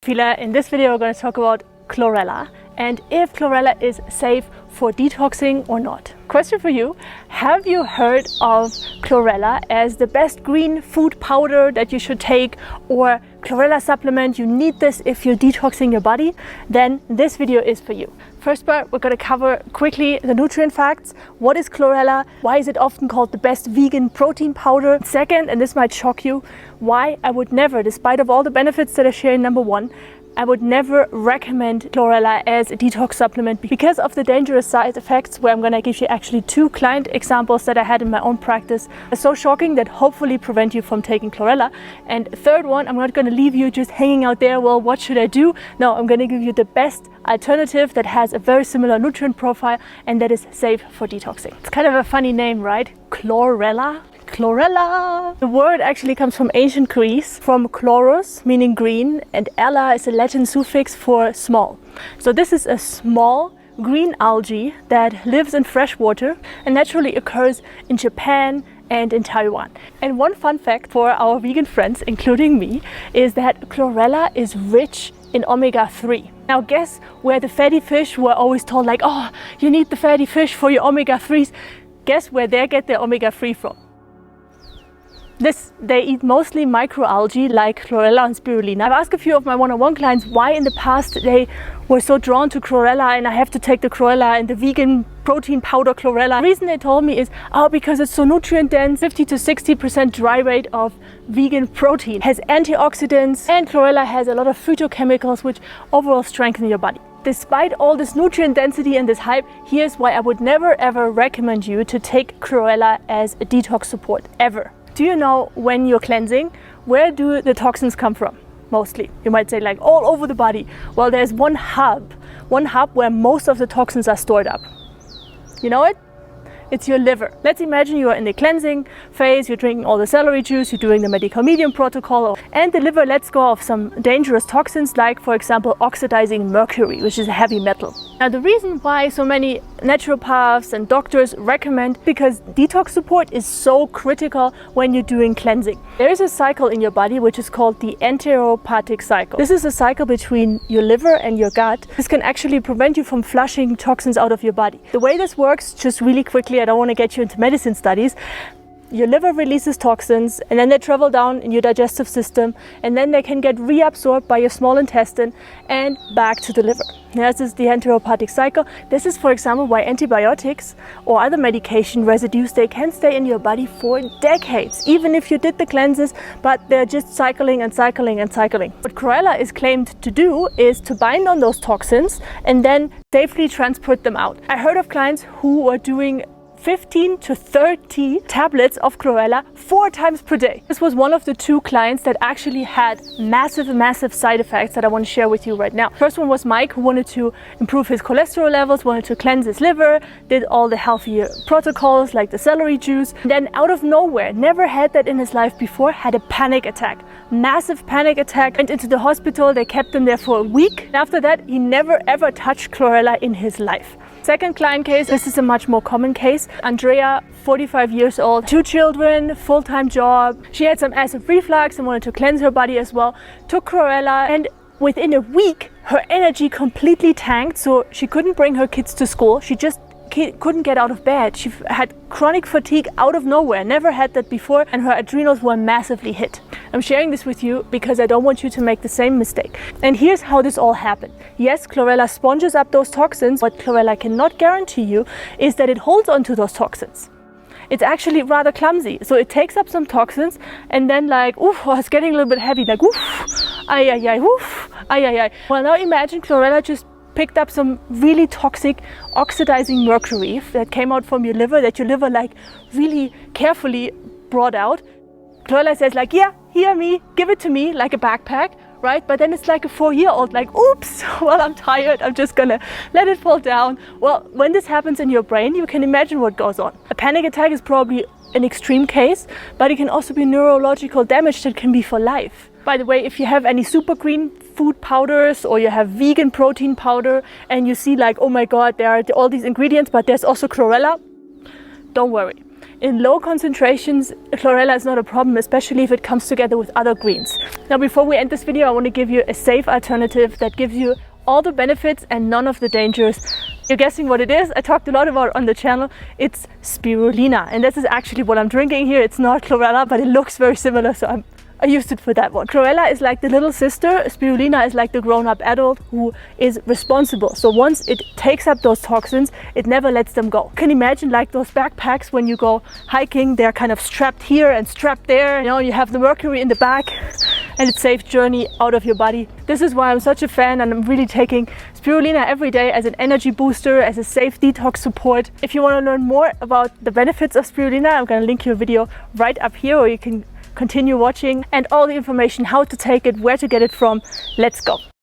Fila. In this video we're going to talk about chlorella and if chlorella is safe for detoxing or not. Question for you, have you heard of chlorella as the best green food powder that you should take, or chlorella supplement, you need this if you're detoxing your body? Then this video is for you. First part, we're going to cover quickly the nutrient facts. What is chlorella? Why is it often called the best vegan protein powder? Second, and this might shock you, why I would never, despite of all the benefits that I share in number one, I would never recommend chlorella as a detox supplement because of the dangerous side effects, where I'm going to give you actually 2 client examples that I had in my own practice. It's so shocking that hopefully prevent you from taking chlorella. And third one, I'm not going to leave you just hanging out there, well, what should I do? No, I'm going to give you the best alternative that has a very similar nutrient profile and that is safe for detoxing. It's kind of a funny name, right? Chlorella? Chlorella! The word actually comes from ancient Greece, from chloros, meaning green, and ella is a Latin suffix for small. So this is a small green algae that lives in fresh water and naturally occurs in Japan and in Taiwan. And one fun fact for our vegan friends, including me, is that chlorella is rich in omega-3. Now guess where the fatty fish were always told like, oh, you need the fatty fish for your omega-3s. Guess where they get their omega-3 from? They eat mostly microalgae like chlorella and spirulina. I've asked a few of my one-on-one clients why in the past they were so drawn to chlorella and I have to take the chlorella and the vegan protein powder chlorella. The reason they told me is, because it's so nutrient dense, 50 to 60% dry rate of vegan protein, has antioxidants, and chlorella has a lot of phytochemicals which overall strengthen your body. Despite all this nutrient density and this hype, here's why I would never ever recommend you to take chlorella as a detox support, ever. Do you know when you're cleansing, where do the toxins come from? Mostly. You might say like all over the body. Well, there's one hub where most of the toxins are stored up. You know it? It's your liver. Let's imagine you are in the cleansing phase, you're drinking all the celery juice, you're doing the medical medium protocol, and the liver lets go of some dangerous toxins like, for example, oxidizing mercury, which is a heavy metal. Now the reason why so many naturopaths and doctors recommend, because detox support is so critical when you're doing cleansing. There is a cycle in your body which is called the enteropathic cycle. This is a cycle between your liver and your gut. This can actually prevent you from flushing toxins out of your body. The way this works, just really quickly, I don't want to get you into medicine studies. Your liver releases toxins and then they travel down in your digestive system and then they can get reabsorbed by your small intestine and back to the liver. This is the enteropathic cycle. This is, for example, why antibiotics or other medication residues, they can stay in your body for decades, even if you did the cleanses, but they're just cycling and cycling and cycling. What chlorella is claimed to do is to bind on those toxins and then safely transport them out. I heard of clients who were doing 15 to 30 tablets of chlorella 4 times per day. This was one of the 2 clients that actually had massive side effects that I want to share with you right now. First one was Mike, who wanted to improve his cholesterol levels, wanted to cleanse his liver, did all the healthier protocols like the celery juice. Then out of nowhere, never had that in his life before, had a panic attack. Massive panic attack, went into the hospital, they kept him there for a week. And after that, he never ever touched chlorella in his life. Second client case, this is a much more common case. Andrea, 45 years old, 2 children, full-time job. She had some acid reflux and wanted to cleanse her body as well. Took chlorella and within a week, her energy completely tanked. So she couldn't bring her kids to school. She just couldn't get out of bed. She had chronic fatigue out of nowhere, never had that before, and her adrenals were massively hit. I'm sharing this with you because I don't want you to make the same mistake. And here's how this all happened. Yes, chlorella sponges up those toxins. What chlorella cannot guarantee you is that it holds onto those toxins. It's actually rather clumsy. So it takes up some toxins and then like, oof, oh, it's getting a little bit heavy, like, oof, ay, ay, ay, oof, ay, ay, ay. Well, now imagine chlorella just picked up some really toxic oxidizing mercury that came out from your liver, that your liver like really carefully brought out. Chlorella says like, yeah, here me, give it to me, like a backpack, right? But then it's like a 4-year-old, like, oops, well, I'm tired, I'm just gonna let it fall down. Well, when this happens in your brain, you can imagine what goes on. A panic attack is probably an extreme case, but it can also be neurological damage that can be for life. By the way, if you have any super green food powders or you have vegan protein powder and you see like, oh my god, there are all these ingredients, but there's also chlorella, don't worry. In low concentrations, chlorella is not a problem, especially if it comes together with other greens. Now, before we end this video, I want to give you a safe alternative that gives you all the benefits and none of the dangers. You're guessing what it is. I talked a lot about it on the channel. It's spirulina, and this is actually what I'm drinking here. It's not chlorella, but it looks very similar, so I used it for that one. Chlorella is like the little sister. Spirulina is like the grown-up adult who is responsible. So once it takes up those toxins, it never lets them go. You can imagine like those backpacks when you go hiking, they're kind of strapped here and strapped there. You know, you have the mercury in the back and it's safe journey out of your body. This is why I'm such a fan, and I'm really taking spirulina every day as an energy booster, as a safe detox support. If you want to learn more about the benefits of spirulina, I'm going to link you a video right up here, or you can continue watching, and all the information, how to take it, where to get it from. Let's go.